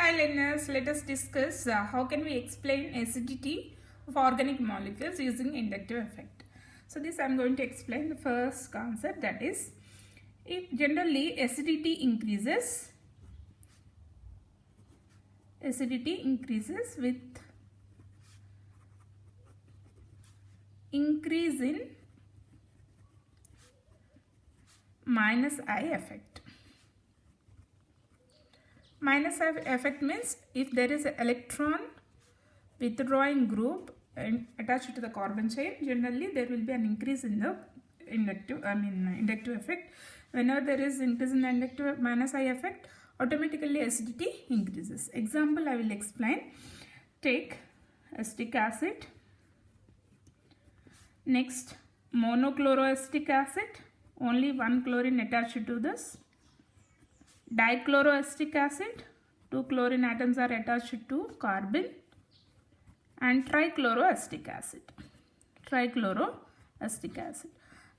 Hi learners, let us discuss how can we explain acidity of organic molecules using inductive effect. So this I am going to explain the first concept, that is, if generally acidity increases with increase in minus I effect. Minus I effect means if there is an electron withdrawing group and attached to the carbon chain, generally there will be an increase in the inductive effect. Whenever there is increase in the inductive minus I effect, automatically acidity increases. Example I will explain. Take acetic acid. Next, monochloroacetic acid, only one chlorine attached to this. Dichloroacetic acid, two chlorine atoms are attached to carbon. And trichloroacetic acid.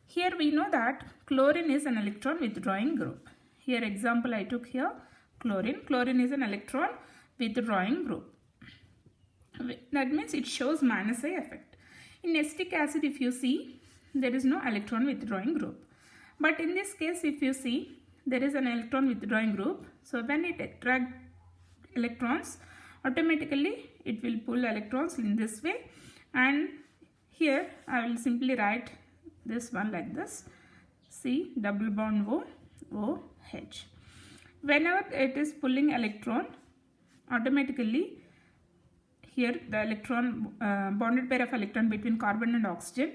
Here we know that chlorine is an electron withdrawing group. Here example I took here, chlorine. Chlorine is an electron withdrawing group. That means it shows minus I effect. In acetic acid, if you see, there is no electron withdrawing group. But in this case, if you see, there is an electron withdrawing group. So when it attracts electrons, automatically it will pull electrons in this way. And here I will simply write this one like this. C double bond O, OH. Whenever it is pulling electron, automatically here the electron, bonded pair of electron between carbon and oxygen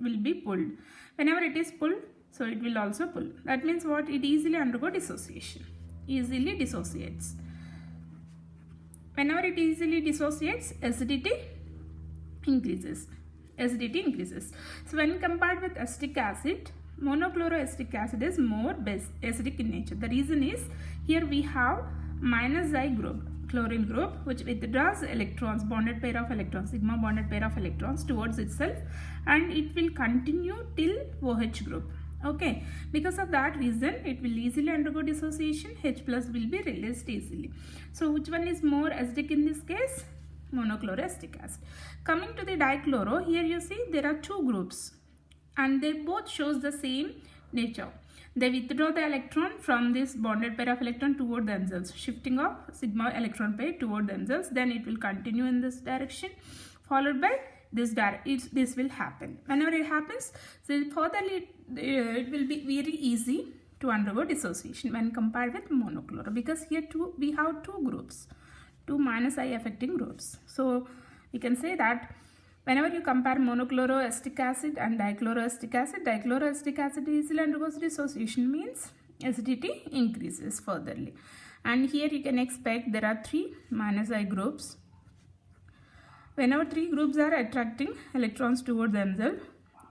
will be pulled. Whenever it is pulled, so it will also pull. That means what? It easily undergo dissociation. Easily dissociates. Whenever it easily dissociates, acidity increases. So when compared with acetic acid, monochloroacetic acid is more acidic in nature. The reason is here we have minus I group, chlorine group, which withdraws electrons, bonded pair of electrons, sigma bonded pair of electrons towards itself, and it will continue till OH group. Okay, because of that reason it will easily undergo dissociation. H plus will be released easily. So which one is more acidic in this case? Monochloroacetic acid. Coming to the dichloro, here you see there are two groups and they both shows the same nature. They withdraw the electron from this bonded pair of electron toward themselves, shifting of sigma electron pair toward themselves. Then it will continue in this direction, followed by this will happen. Whenever it happens, so furtherly it will be very easy to undergo dissociation when compared with monochloro, because here we have two groups, two minus I affecting groups. So we can say that whenever you compare monochloroacetic acid and dichloroacetic acid easily undergoes dissociation, means acidity increases furtherly. And here you can expect there are three minus I groups. Whenever three groups are attracting electrons toward themselves,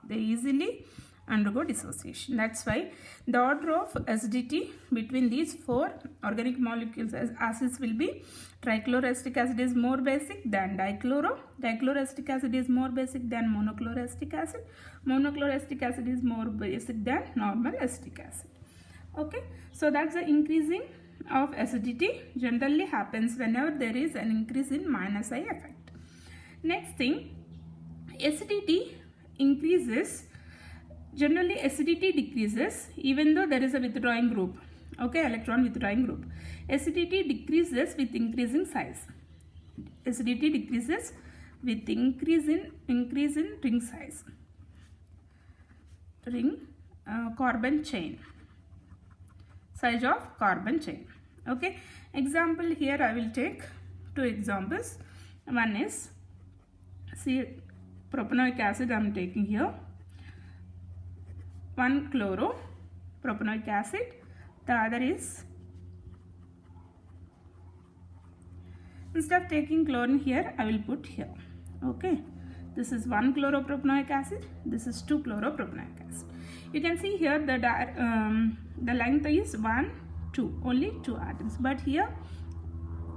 they easily undergo dissociation. That's why the order of acidity between these four organic molecules as acids will be: trichloroacetic acid is more basic than dichloroacetic acid is more basic than monochloroacetic acid is more basic than normal acetic acid. Okay, so that's the increasing of acidity generally happens whenever there is an increase in minus I effect. Next thing, acidity increases. Generally acidity decreases even though there is a withdrawing group. Okay, electron withdrawing group. Acidity decreases with increasing size. Acidity decreases with increase in ring size. Carbon chain. Size of carbon chain. Okay. Example here I will take two examples. One is, see, propanoic acid I am taking here. 1 chloropropanoic acid, the other is, instead of taking chlorine here, I will put here. Okay, this is 1 chloropropanoic acid, this is 2 chloropropanoic acid. You can see here the length is 1, 2, only 2 atoms, but here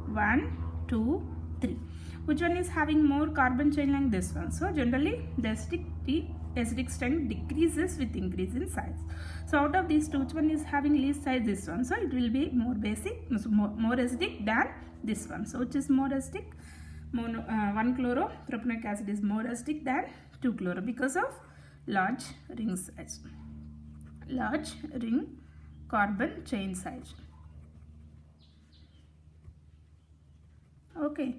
1, 2, 3. Which one is having more carbon chain length? This one. So generally the acidity acidic strength decreases with increase in size. So out of these two, which one is having least size? This one. So it will be more basic, more acidic than this one. So which is more acidic? 1-chloro-propanoic acid is more acidic than 2-chloro because of large ring size, large ring carbon chain size. Okay,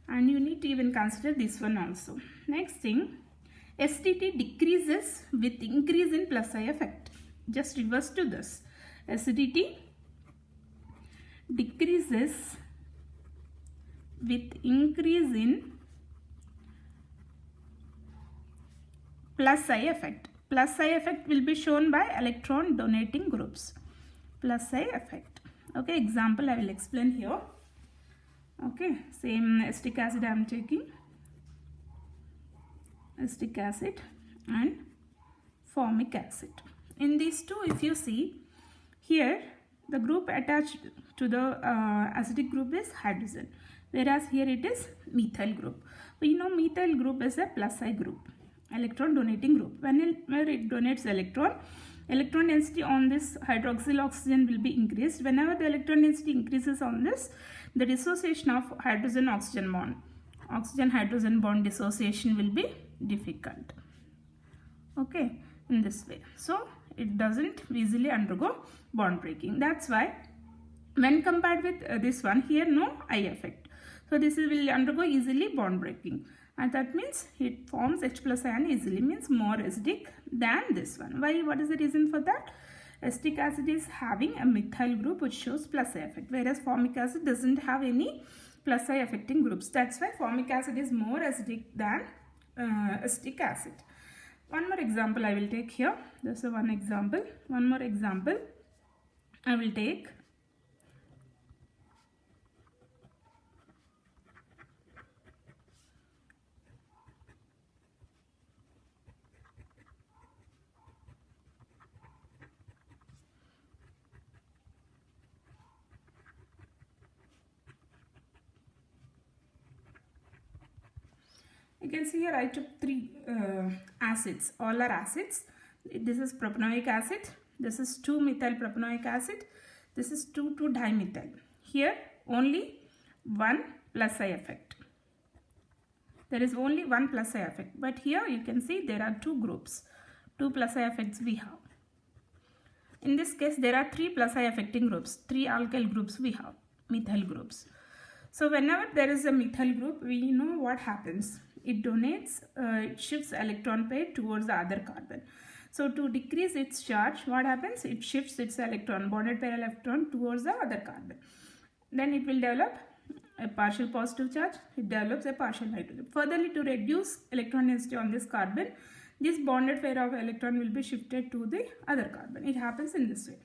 and you need to even consider this one also. Next thing, acidity decreases with increase in plus I effect. Just reverse to this. Acidity decreases with increase in plus I effect. Plus I effect will be shown by electron donating groups. Plus I effect. Okay, example I will explain here. Okay, same acetic acid I am taking. Acetic acid and formic acid. In these two, if you see here, the group attached to the acidic group is hydrogen, whereas here it is methyl group. We know methyl group is a plus I group, electron donating group. Whenever it donates electron density on this hydroxyl oxygen will be increased. Whenever the electron density increases on this, the dissociation of hydrogen oxygen bond, oxygen hydrogen bond dissociation will be difficult. Okay, in this way. So it doesn't easily undergo bond breaking. That's why when compared with this one, here no I effect. So this will undergo easily bond breaking, and that means it forms H plus ion easily, means more acidic than this one. Why? What is the reason for that? Acetic acid is having a methyl group which shows plus I effect, whereas formic acid doesn't have any plus I affecting groups. That's why formic acid is more acidic than acetic acid. One more example I will take here. This is one example. One more example I will take. You can see here I took three acids, all are acids. This is propanoic acid, this is 2-methyl propanoic acid, this is 2,2-dimethyl. Here only one plus I effect. There is only one plus I effect, but here you can see there are two groups, two plus I effects we have. In this case there are three plus I affecting groups, three alkyl groups we have, methyl groups. So whenever there is a methyl group, we know what happens. It donates, it shifts electron pair towards the other carbon. So to decrease its charge, what happens? It shifts its electron, bonded pair electron towards the other carbon. Then it will develop a partial positive charge, it develops a partial hydrogen. Furtherly, to reduce electron density on this carbon, this bonded pair of electron will be shifted to the other carbon. It happens in this way.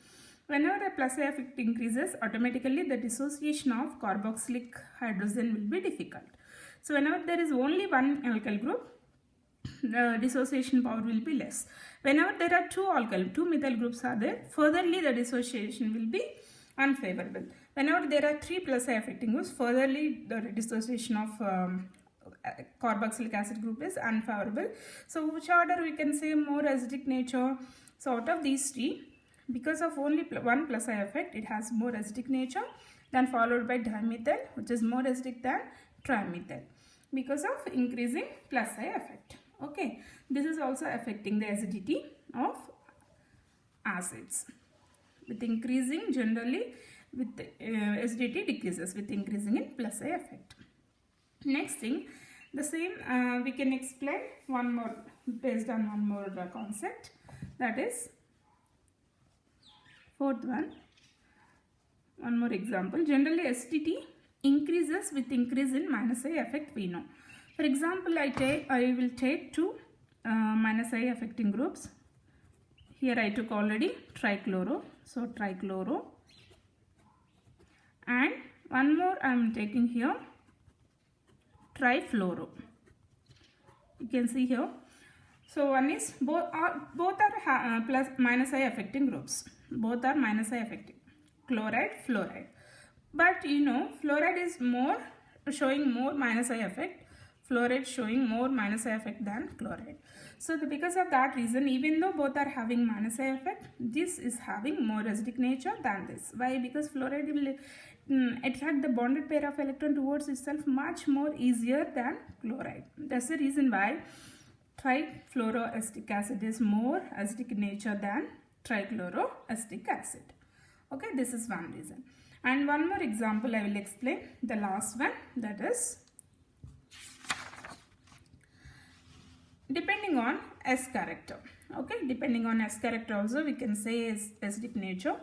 Whenever a plus I effect increases, automatically the dissociation of carboxylic hydrogen will be difficult. So whenever there is only one alkyl group, the dissociation power will be less. Whenever there are two methyl groups are there, furtherly the dissociation will be unfavorable. Whenever there are three plus I affecting groups, furtherly the dissociation of carboxylic acid group is unfavorable. So which order we can say more acidic nature? So out of these three, because of only one plus I effect, it has more acidic nature, then followed by dimethyl, which is more acidic than trimethyl because of increasing plus I effect. Okay, this is also affecting the acidity of acids. With increasing, generally with acidity decreases with increasing in plus I effect. Next thing, the same we can explain one more based on one more concept, that is fourth one. One more example. Generally acidity increases with increase in minus I effect we know. For example, I will take two minus I affecting groups. Here I took already trichloro, so trichloro, and one more I am taking here trifluoro. You can see here. So one is both are plus minus I affecting groups. Both are minus I affecting, chloride, fluoride. But you know, fluoride is more showing more minus I effect. fluoride showing more minus I effect than chloride. So because of that reason, even though both are having minus I effect, this is having more acidic nature than this. Why? Because fluoride will attract the bonded pair of electron towards itself much more easier than chloride. That's the reason why trifluoroacetic acid is more acidic in nature than trichloroacetic acid. Okay, this is one reason. And one more example I will explain, the last one, that is depending on S character. Okay, depending on S character also we can say is acidic nature.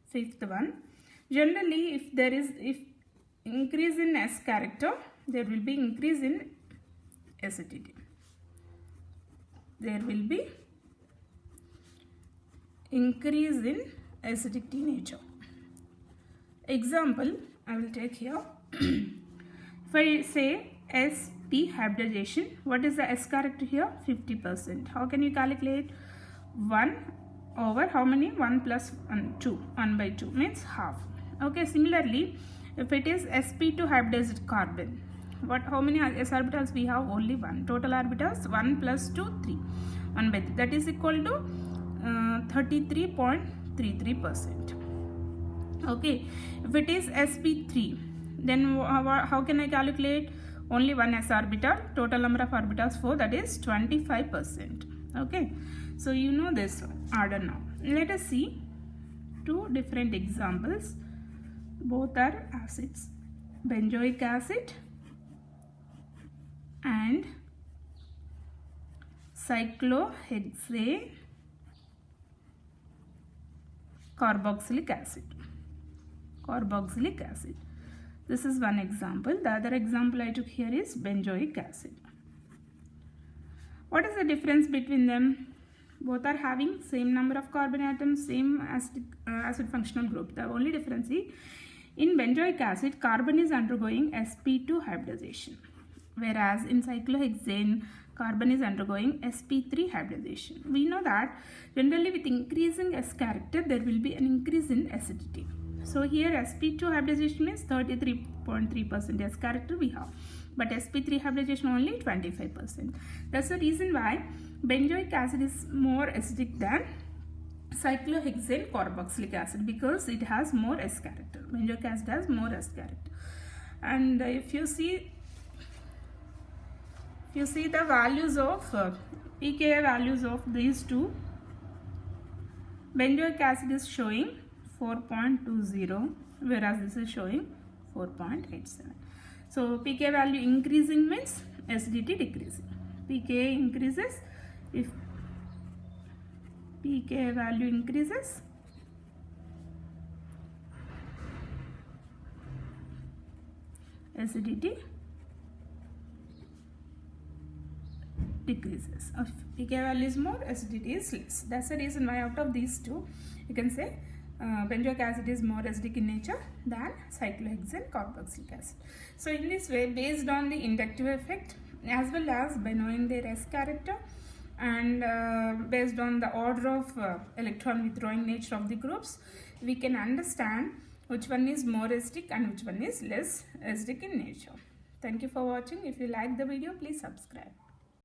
Fifth one, generally if increase in S character, there will be increase in acidity. There will be increase in acidity nature. Example I will take here. If I say sp hybridization, what is the S character here? 50%. How can you calculate? 1 over how many? 1 plus 1, 2. 1 by 2 means half. Okay, similarly, if it is sp2 hybridized carbon, how many s orbitals we have? Only 1. Total orbitals 1 plus 2, 3. 1 by 3. That is equal to 33.33%. Okay, if it is sp3, then how can I calculate? Only 1 s orbital, total number of orbitals 4, that is 25%. Okay, so you know this order now. Let us see two different examples. Both are acids, benzoic acid and cyclohexane carboxylic acid. This is one example. The other example I took here is benzoic acid. What is the difference between them? Both are having same number of carbon atoms, same acid functional group. The only difference is in benzoic acid, carbon is undergoing sp2 hybridization, whereas in cyclohexane, carbon is undergoing sp3 hybridization. We know that generally with increasing S character, there will be an increase in acidity. So here sp2 hybridization means 33.3% S character we have, but sp3 hybridization only 25%. That's the reason why benzoic acid is more acidic than cyclohexane carboxylic acid, because it has more S character. Benzoic acid has more S character. And if you see the values of pKa values of these two, benzoic acid is showing 4.20, whereas this is showing 4.87. So pKa value increasing means acidity decreasing. pKa increases, if pKa value increases, acidity decreases. If pKa value is more, acidity is less. That's the reason why out of these two, you can say benzoic acid is more acidic in nature than cyclohexane carboxylic acid. So in this way, based on the inductive effect as well as by knowing their S character and based on the order of electron withdrawing nature of the groups, we can understand which one is more acidic and which one is less acidic in nature. Thank you for watching. If you like the video, please subscribe.